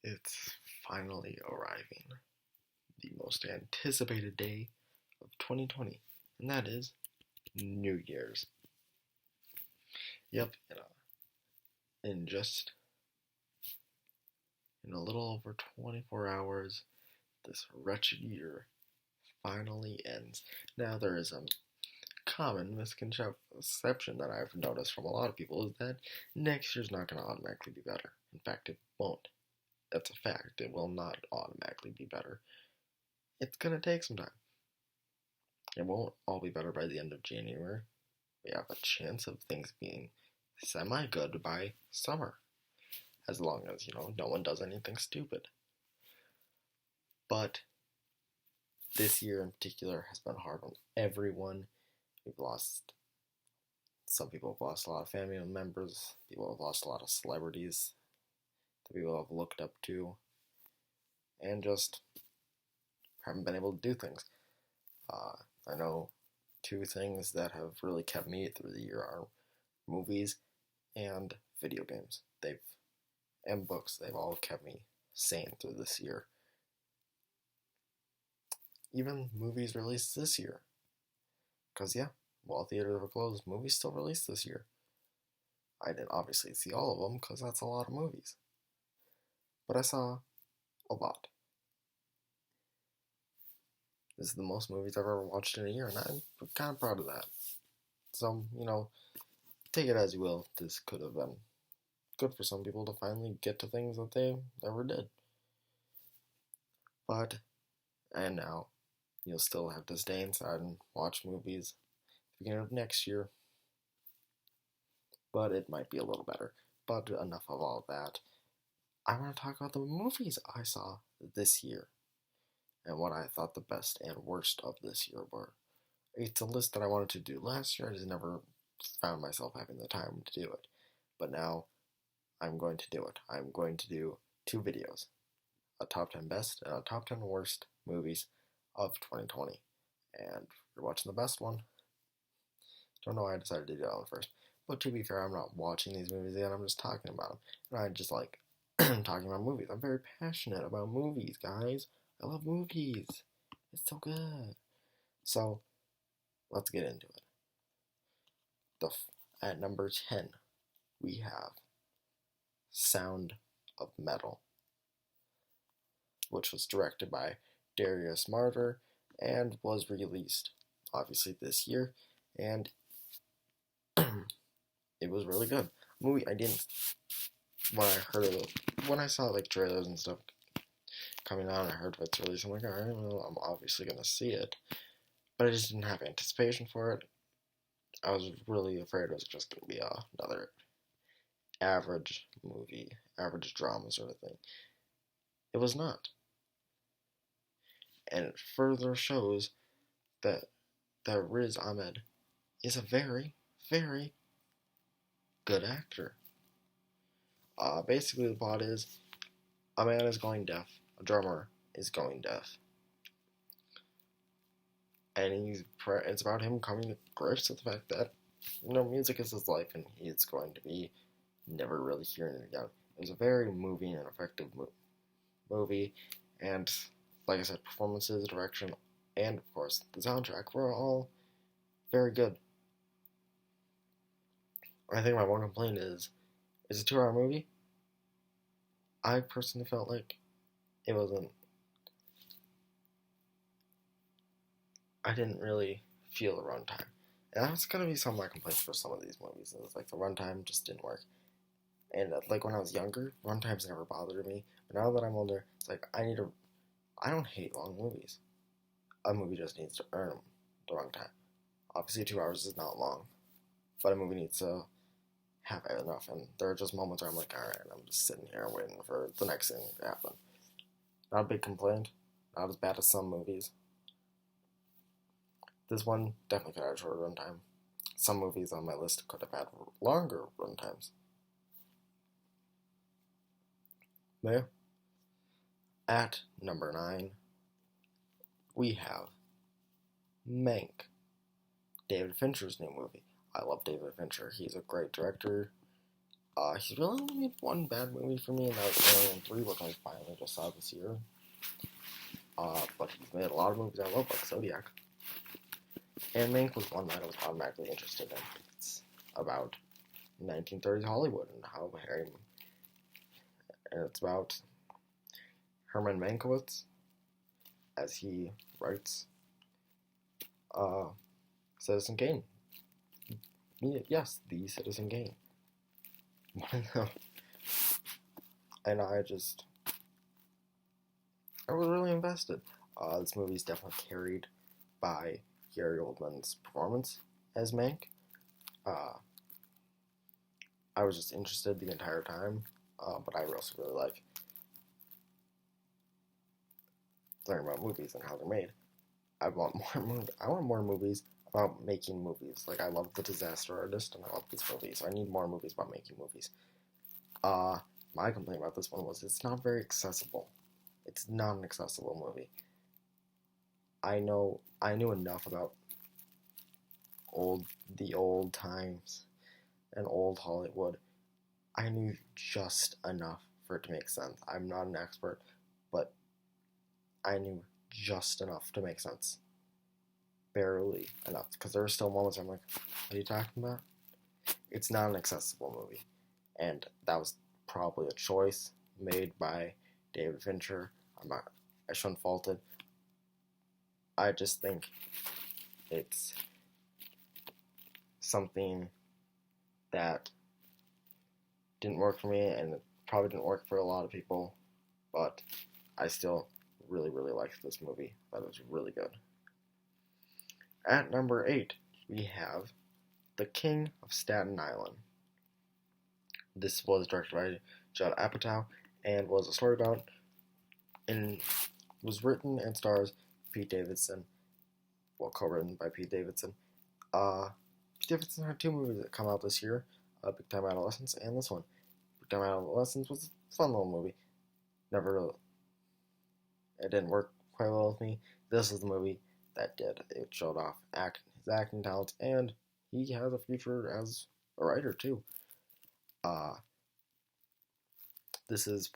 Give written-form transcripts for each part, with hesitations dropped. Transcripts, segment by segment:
It's finally arriving. The most anticipated day of 2020, and that is New Year's. Yep, in just in a little over 24 hours, this wretched year finally ends. Now, there is a common misconception that I've noticed from a lot of people is that next year's not going to automatically be better. In fact, it won't. That's a fact. It will not automatically be better. It's going to take some time. It won't all be better by the end of January. We have a chance of things being semi-good by summer. As long as, no one does anything stupid. But this year in particular has been hard on everyone. Some people have lost a lot of family members. People have lost a lot of celebrities that people have looked up to. And just haven't been able to do things. I know two things that have really kept me through the year are movies and video games. And books. They've all kept me sane through this year. Even movies released this year. Because, while theaters were closed, movies still released this year. I didn't obviously see all of them, because that's a lot of movies. But I saw a lot. This is the most movies I've ever watched in a year, and I'm kind of proud of that. So, take it as you will. This could have been good for some people to finally get to things that they never did. And now, you'll still have to stay inside and watch movies at the beginning of next year. But it might be a little better. But enough of all that. I want to talk about the movies I saw this year. And what I thought the best and worst of this year were. It's a list that I wanted to do last year. I just never found myself having the time to do it. But now, I'm going to do it. I'm going to do 2 videos. A top 10 best and a top 10 worst movies of 2020. And you're watching the best one. Don't know why I decided to do that one first. But to be fair, I'm not watching these movies again. I'm just talking about them. And I just like talking about movies. I'm very passionate about movies, guys. I love movies. It's so good. So, let's get into it. At number 10, we have Sound of Metal, which was directed by Darius Marder and was released, obviously, this year. And it was really good. Movie, when I saw trailers and stuff coming out, I heard it's released. I'm like, alright, well, I'm obviously gonna see it. But I just didn't have anticipation for it. I was really afraid it was just gonna be another average movie, average drama sort of thing. It was not. And it further shows that Riz Ahmed is a very, very good actor. Basically, the plot is a man is going deaf. A drummer is going deaf. And it's about him coming to grips with the fact that, music is his life and he's going to be never really hearing it again. It was a very moving and effective movie. And, like I said, performances, direction, and, of course, the soundtrack were all very good. I think my one complaint is a 2-hour movie. I personally felt like it wasn't. I didn't really feel the runtime. And that's going to be some of my complaints for some of these movies. It was like the runtime just didn't work. And when I was younger, runtimes never bothered me. But now that I'm older, it's like I don't hate long movies. A movie just needs to earn the runtime. Obviously, 2 hours is not long. But a movie needs to have enough. And there are just moments where I'm like, alright, I'm just sitting here waiting for the next thing to happen. Not a big complaint. Not as bad as some movies. This one definitely could have had a shorter runtime. Some movies on my list could have had longer runtimes. There. At number 9, we have Mank, David Fincher's new movie. I love David Fincher. He's a great director. He's really only made one bad movie for me, and that was Alien 3, which I finally just saw this year. But he's made a lot of movies I love, like Zodiac. And Mank was one that I was automatically interested in. It's about 1930s Hollywood and how Harry... And it's about Herman Mankiewicz as he writes Citizen Kane. Yes, the Citizen Kane. And I was really invested. This movie is definitely carried by Gary Oldman's performance as Mank. I was just interested the entire time, but I also really like learning about movies and how they're made. I want more movies about making movies. Like, I love The Disaster Artist, and I love this movie, so I need more movies about making movies. My complaint about this one was it's not very accessible. It's not an accessible movie. I knew enough about the old times and old Hollywood. I knew just enough for it to make sense. I'm not an expert, but I knew just enough to make sense. Barely enough, because there are still moments I'm like, what are you talking about? It's not an accessible movie, and that was probably a choice made by David Fincher. I shouldn't fault it. I just think it's something that didn't work for me, and it probably didn't work for a lot of people, but I still really, really liked this movie. That was really good. At number 8, we have The King of Staten Island. This was directed by Judd Apatow and was a story about and was written and stars Pete Davidson. Well, co-written by Pete Davidson. Pete Davidson had 2 movies that come out this year, Big Time Adolescence and this one. Big Time Adolescence was a fun little movie. It didn't work quite well with me. This is the movie that did. It showed off his acting talents, and he has a future as a writer too. This is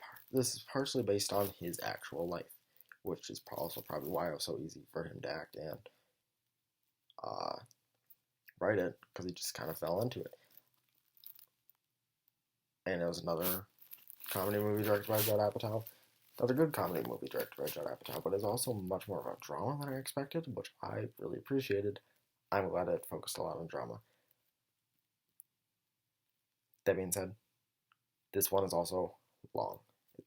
partially based on his actual life, which is also probably why it was so easy for him to act and write it, because he just kind of fell into it. And it was another comedy movie directed by Judd Apatow. Another good comedy movie directed by Judd Apatow, but it's also much more of a drama than I expected, which I really appreciated. I'm glad it focused a lot on drama. That being said, this one is also long. It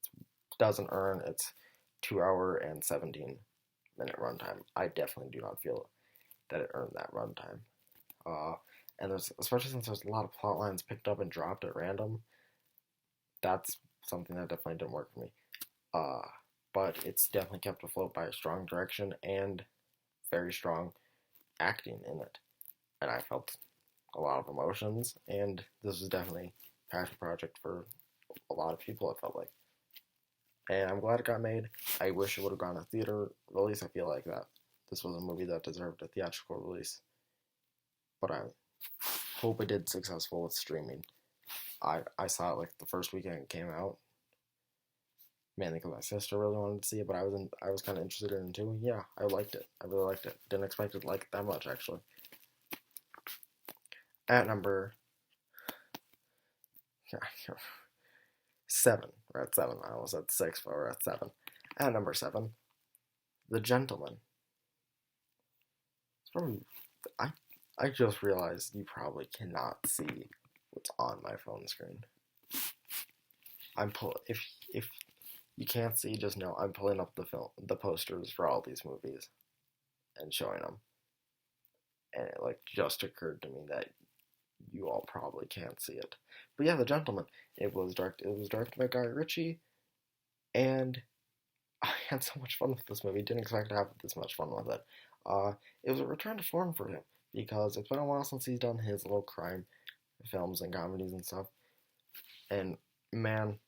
doesn't earn its 2-hour and 17-minute runtime. I definitely do not feel that it earned that runtime. And especially since there's a lot of plot lines picked up and dropped at random, that's something that definitely didn't work for me. But it's definitely kept afloat by a strong direction and very strong acting in it. And I felt a lot of emotions, and this was definitely a passion project for a lot of people, it felt like. And I'm glad it got made. I wish it would have gone a theater release. I feel like that this was a movie that deserved a theatrical release. But I hope it did successful with streaming. I saw it like the first weekend it came out. Mainly because my sister really wanted to see it, but I was kind of interested in it too. Yeah, I liked it. I really liked it. Didn't expect it to like it that much, actually. At number 7. We're at 7. I almost said 6, but we're at 7. At number 7, The Gentleman. It's probably, I just realized you probably cannot see what's on my phone screen. If you can't see, just know I'm pulling up the posters for all these movies and showing them. And it just occurred to me that you all probably can't see it. But yeah, The Gentleman. It was directed by Guy Ritchie, and I had so much fun with this movie. Didn't expect to have this much fun with it. It was a return to form for him, because it's been a while since he's done his little crime films and comedies and stuff. And man,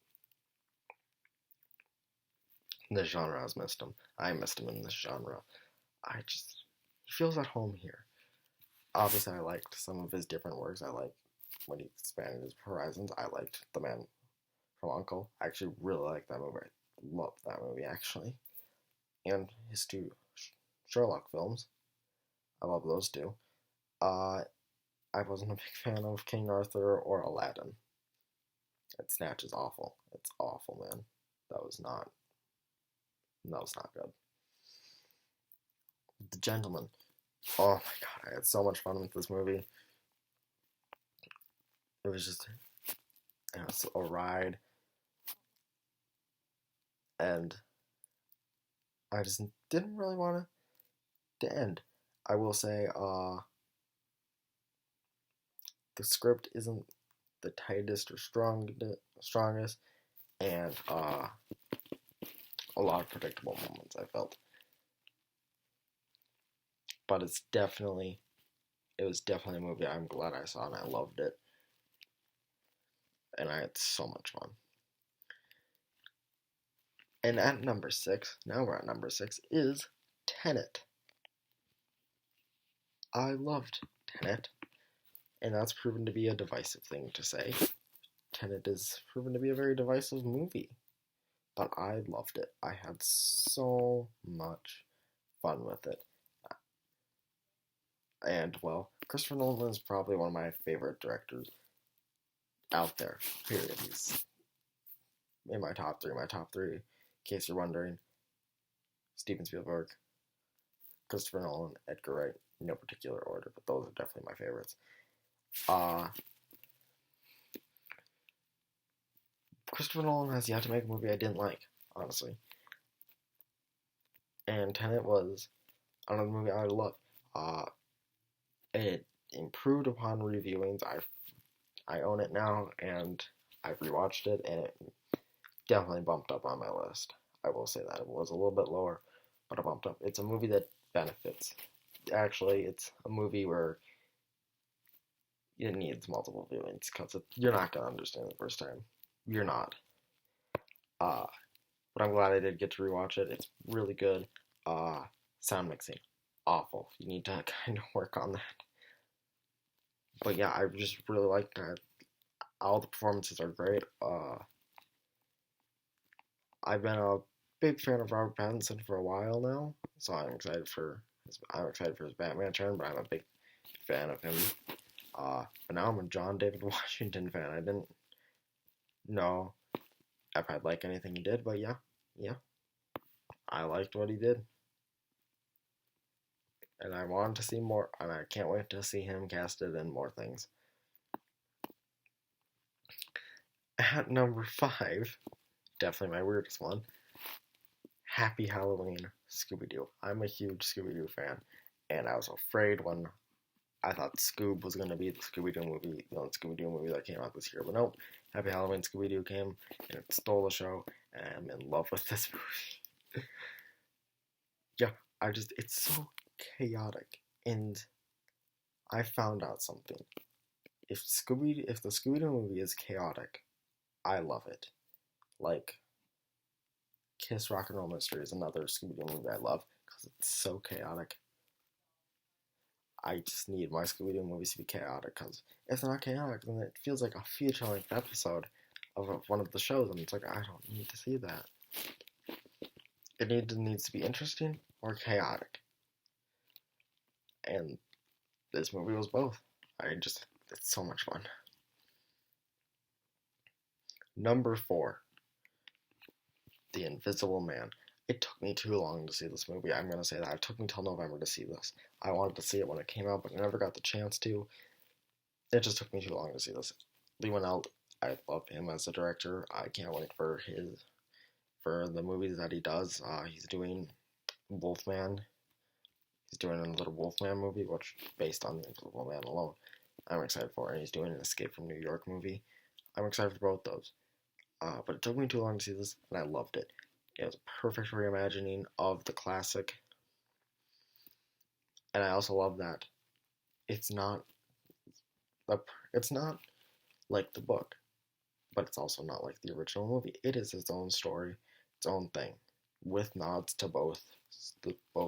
this genre has missed him. I missed him in this genre. He feels at home here. Obviously, I liked some of his different works. I like when he expanded his horizons. I liked The Man from U.N.C.L.E. I actually really liked that movie. I loved that movie, actually. And his two Sherlock films. I love those two. Uh, I wasn't a big fan of King Arthur or Aladdin. And Snatch is awful. It's awful, man. That was not good. The Gentleman. Oh my god, I had so much fun with this movie. It was just a ride, and I just didn't really want it to end. I will say, the script isn't the tightest or strongest, and a lot of predictable moments I felt. But it was definitely a movie I'm glad I saw, and I loved it, and I had so much fun. And at number 6, now we're at number 6, is Tenet. I loved Tenet, and that's proven to be a divisive thing to say. Tenet is proven to be a very divisive movie, but I loved it. I had so much fun with it. And, well, Christopher Nolan is probably one of my favorite directors out there, period. He's in my top 3. My top 3, in case you're wondering: Steven Spielberg, Christopher Nolan, Edgar Wright, in no particular order, but those are definitely my favorites. Christopher Nolan has yet to make a movie I didn't like, honestly. And Tenet was another movie I loved. It improved upon reviewings. I own it now, and I've rewatched it, and it definitely bumped up on my list. I will say that. It was a little bit lower, but it bumped up. It's a movie that benefits. Actually, it's a movie where it needs multiple viewings, because you're not going to understand it the first time. You're not. But I'm glad I did get to rewatch it. It's really good. Sound mixing, awful. You need to kind of work on that. But yeah, I just really like that. All the performances are great. I've been a big fan of Robert Pattinson for a while now, so I'm excited for his Batman turn. But I'm a big fan of him. But now I'm a John David Washington fan. I didn't know if I'd like anything he did, but yeah, I liked what he did. And I wanted to see more, and I can't wait to see him casted in more things. At number 5, definitely my weirdest one, Happy Halloween, Scooby-Doo. I'm a huge Scooby-Doo fan, and I was afraid when I thought Scoob was going to be the Scooby-Doo movie, the only Scooby-Doo movie that came out this year, but nope, Happy Halloween, Scooby-Doo came, and it stole the show, and I'm in love with this movie. Yeah, it's so chaotic, and I found out something. If the Scooby-Doo movie is chaotic, I love it. Like, Kiss Rock and Roll Mystery is another Scooby-Doo movie I love, because it's so chaotic. I just need my Scooby-Doo movies to be chaotic, because if they're not chaotic, then it feels like a feature-length episode of one of the shows, and it's like, I don't need to see that. It needs to be interesting or chaotic. And this movie was both. It's so much fun. Number 4, The Invisible Man. It took me too long to see this movie. I'm going to say that. It took me till November to see this. I wanted to see it when it came out, but I never got the chance to. It just took me too long to see this. Leigh Whannell, I love him as a director. I can't wait for the movies that he does. He's doing Wolfman. He's doing another Wolfman movie, which is based on The Invisible Man alone. I'm excited for it. And he's doing an Escape from New York movie. I'm excited for both those. But it took me too long to see this, and I loved it. It was a perfect reimagining of the classic. And I also love that it's not like the book, but it's also not like the original movie. It is its own story, its own thing, with nods to both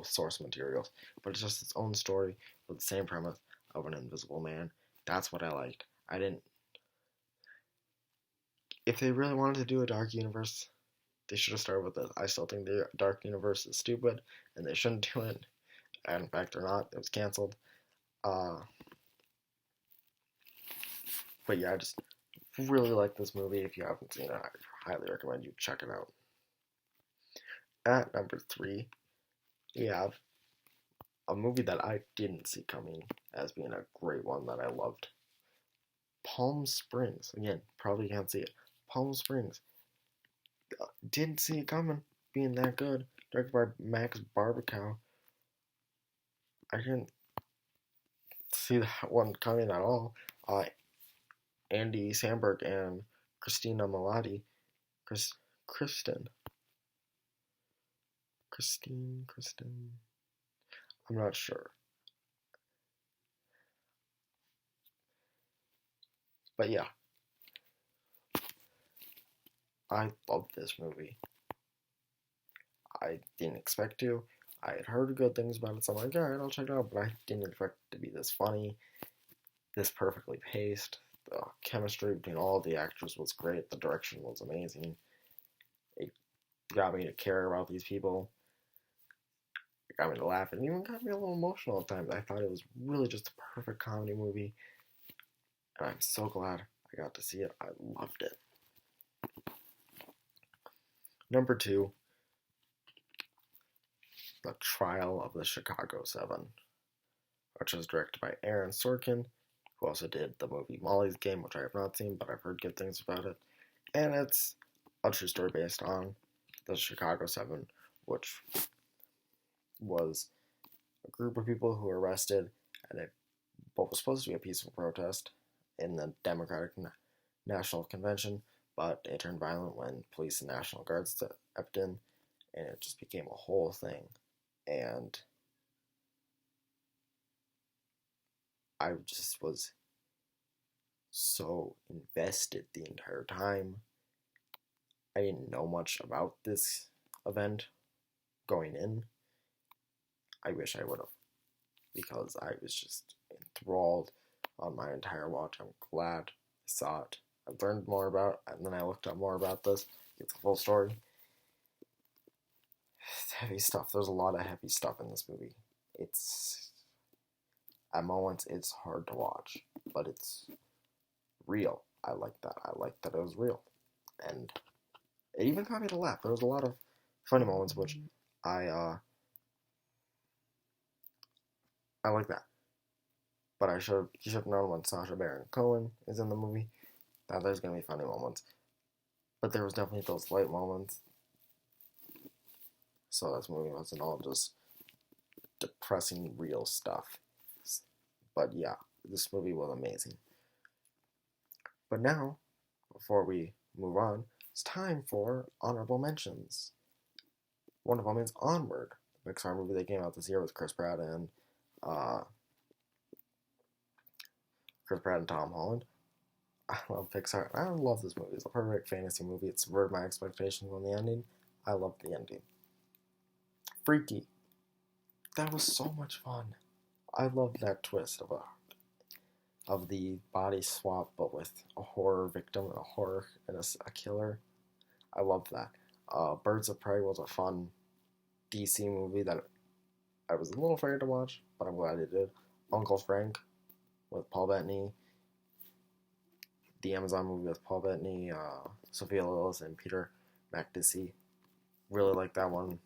source materials. But it's just its own story with the same premise of an invisible man. That's what I liked. I didn't. If they really wanted to do a dark universe, they should have started with this. I still think the dark universe is stupid, and they shouldn't do it. And in fact, they're not. It was canceled. Uh, but yeah, I just really like this movie. If you haven't seen it, I highly recommend you check it out. At number 3, we have a movie that I didn't see coming as being a great one that I loved. Palm Springs. Again, probably can't see it. Palm Springs. Didn't see it coming being that good. Directed by Max Barbakow. I didn't see that one coming at all. Andy Samberg and Christina Milioti. Kristen. I'm not sure. But yeah, I love this movie. I didn't expect to. I had heard good things about it, so I'm like, alright, I'll check it out. But I didn't expect it to be this funny, this perfectly paced. The chemistry between all the actors was great. The direction was amazing. It got me to care about these people. It got me to laugh, and even got me a little emotional at times. I thought it was really just a perfect comedy movie, and I'm so glad I got to see it. I loved it. Number 2, The Trial of the Chicago 7, which was directed by Aaron Sorkin, who also did the movie Molly's Game, which I have not seen, but I've heard good things about it. And it's a true story based on the Chicago 7, which was a group of people who were arrested at what was supposed to be a peaceful protest in the Democratic National Convention, but it turned violent when police and National Guard stepped in, and it just became a whole thing. And I just was so invested the entire time. I didn't know much about this event going in. I wish I would have, because I was just enthralled on my entire watch. I'm glad I saw it. I learned more about it, and then I looked up more about this, get the full story. It's heavy stuff. There's a lot of heavy stuff in this movie. It's, at moments, it's hard to watch, but it's real. I like that. I like that it was real. And it even got me to laugh. There was a lot of funny moments, which I like that. But you should have known when Sacha Baron Cohen is in the movie that there's gonna be funny moments. But there was definitely those light moments. So this movie wasn't all just depressing real stuff. But yeah, this movie was amazing. But now, before we move on, it's time for honorable mentions. One of them is Onward, the Pixar movie that came out this year with Chris Pratt and Tom Holland. I love Pixar. I love this movie. It's a perfect fantasy movie. It subverted my expectations on the ending. I love the ending. Freaky. That was so much fun. I love that twist of the body swap, but with a horror victim, and a killer. I love that. Birds of Prey was a fun DC movie that I was a little afraid to watch, but I'm glad it did. Uncle Frank with Paul Bettany. The Amazon movie with Paul Bettany, Sophia Lillis, and Peter Macdissi. Really like that one.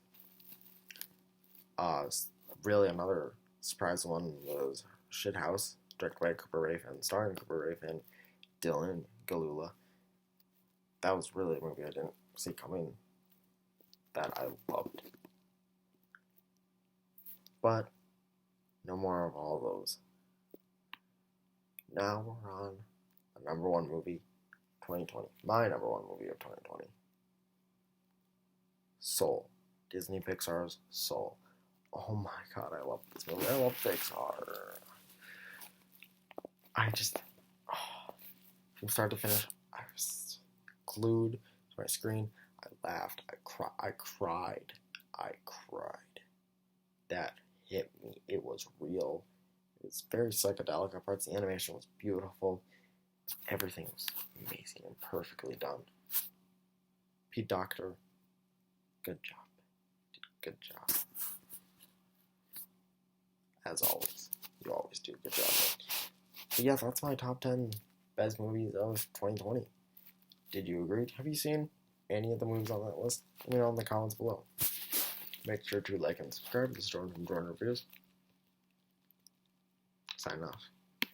Really another surprise one was Shithouse, directed by Cooper Raiff and starring Cooper Raiff and Dylan Galula. That was really a movie I didn't see coming that I loved. But no more of all those. Now we're on the number one movie 2020. My number one movie of 2020. Soul. Disney Pixar's Soul. Oh my god, I love this movie. I love Pixar. From start to finish, I was glued to my screen. I laughed. I cried. That hit me. It was real. It was very psychedelic at parts. The animation was beautiful. Everything was amazing and perfectly done. Pete Docter, good job. Good job. As always. You always do a good job. But yeah, that's my top 10 best movies of 2020. Did you agree? Have you seen any of the movies on that list? Let me know in the comments below. Make sure to like and subscribe. This is Jordan from Jordan Reviews. Sign off.